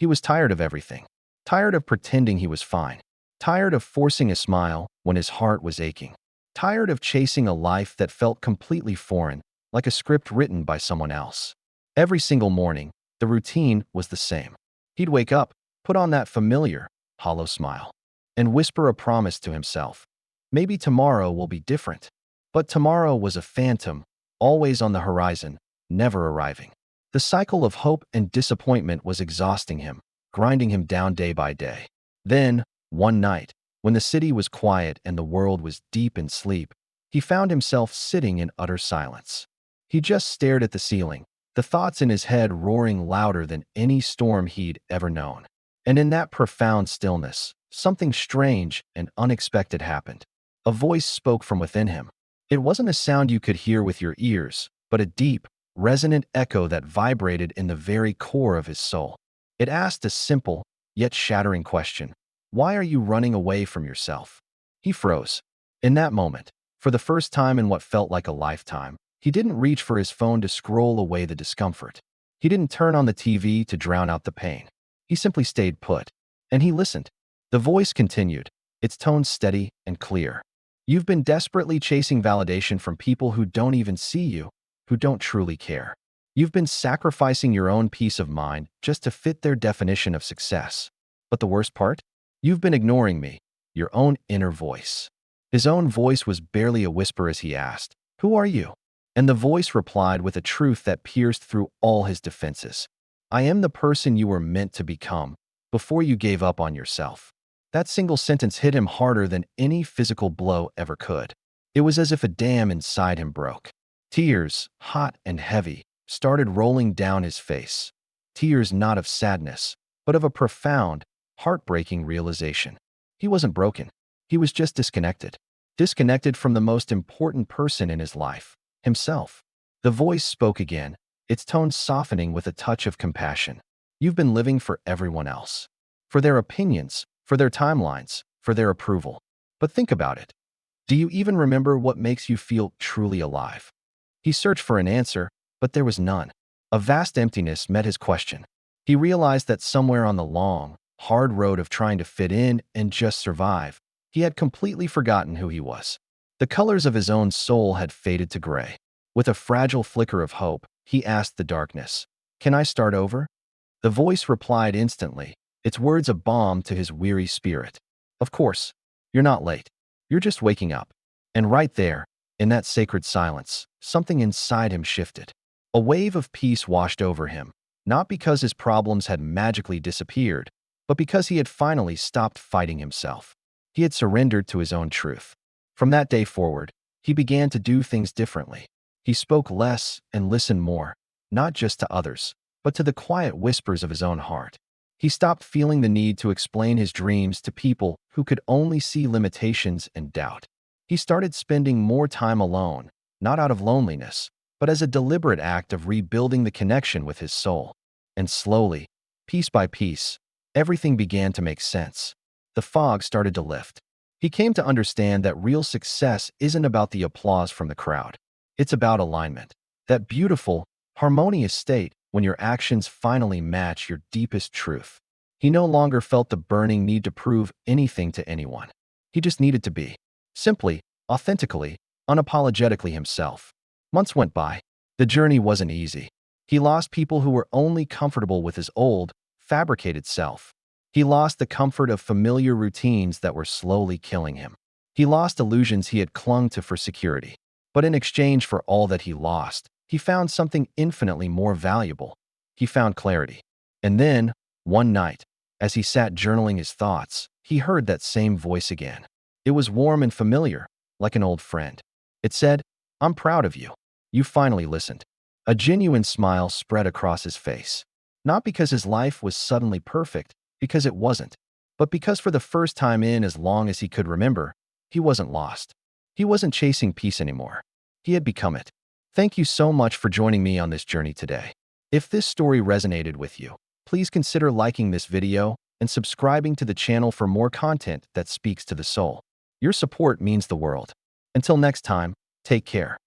He was tired of everything. Tired of pretending he was fine. Tired of forcing a smile when his heart was aching. Tired of chasing a life that felt completely foreign, like a script written by someone else. Every single morning, the routine was the same. He'd wake up, put on that familiar, hollow smile, and whisper a promise to himself. Maybe tomorrow will be different. But tomorrow was a phantom, always on the horizon, never arriving. The cycle of hope and disappointment was exhausting him, grinding him down day by day. Then, one night, when the city was quiet and the world was deep in sleep, he found himself sitting in utter silence. He just stared at the ceiling, the thoughts in his head roaring louder than any storm he'd ever known. And in that profound stillness, something strange and unexpected happened. A voice spoke from within him. It wasn't a sound you could hear with your ears, but a deep, resonant echo that vibrated in the very core of his soul. It asked a simple, yet shattering question. Why are you running away from yourself? He froze. In that moment, for the first time in what felt like a lifetime, he didn't reach for his phone to scroll away the discomfort. He didn't turn on the TV to drown out the pain. He simply stayed put. And he listened. The voice continued, its tone steady and clear. You've been desperately chasing validation from people who don't even see you, who don't truly care. You've been sacrificing your own peace of mind just to fit their definition of success. But the worst part? You've been ignoring me, your own inner voice. His own voice was barely a whisper as he asked, "Who are you?" And the voice replied with a truth that pierced through all his defenses. "I am the person you were meant to become, before you gave up on yourself." That single sentence hit him harder than any physical blow ever could. It was as if a dam inside him broke. Tears, hot and heavy, started rolling down his face. Tears not of sadness, but of a profound, heartbreaking realization. He wasn't broken. He was just disconnected. Disconnected from the most important person in his life, himself. The voice spoke again, its tone softening with a touch of compassion. You've been living for everyone else. For their opinions, for their timelines, for their approval. But think about it. Do you even remember what makes you feel truly alive? He searched for an answer, but there was none. A vast emptiness met his question. He realized that somewhere on the long, hard road of trying to fit in and just survive, he had completely forgotten who he was. The colors of his own soul had faded to gray. With a fragile flicker of hope, he asked the darkness, "Can I start over?" The voice replied instantly, its words a balm to his weary spirit. "Of course. You're not late. You're just waking up." And right there, in that sacred silence, something inside him shifted. A wave of peace washed over him, not because his problems had magically disappeared, but because he had finally stopped fighting himself. He had surrendered to his own truth. From that day forward, he began to do things differently. He spoke less and listened more, not just to others, but to the quiet whispers of his own heart. He stopped feeling the need to explain his dreams to people who could only see limitations and doubt. He started spending more time alone, not out of loneliness, but as a deliberate act of rebuilding the connection with his soul. And slowly, piece by piece, everything began to make sense. The fog started to lift. He came to understand that real success isn't about the applause from the crowd. It's about alignment. That beautiful, harmonious state when your actions finally match your deepest truth. He no longer felt the burning need to prove anything to anyone. He just needed to be. Simply, authentically, unapologetically himself. Months went by. The journey wasn't easy. He lost people who were only comfortable with his old, fabricated self. He lost the comfort of familiar routines that were slowly killing him. He lost illusions he had clung to for security. But in exchange for all that he lost, he found something infinitely more valuable. He found clarity. And then, one night, as he sat journaling his thoughts, he heard that same voice again. It was warm and familiar, like an old friend. It said, "I'm proud of you. You finally listened." A genuine smile spread across his face. Not because his life was suddenly perfect, because it wasn't, but because for the first time in as long as he could remember, he wasn't lost. He wasn't chasing peace anymore. He had become it. Thank you so much for joining me on this journey today. If this story resonated with you, please consider liking this video and subscribing to the channel for more content that speaks to the soul. Your support means the world. Until next time, take care.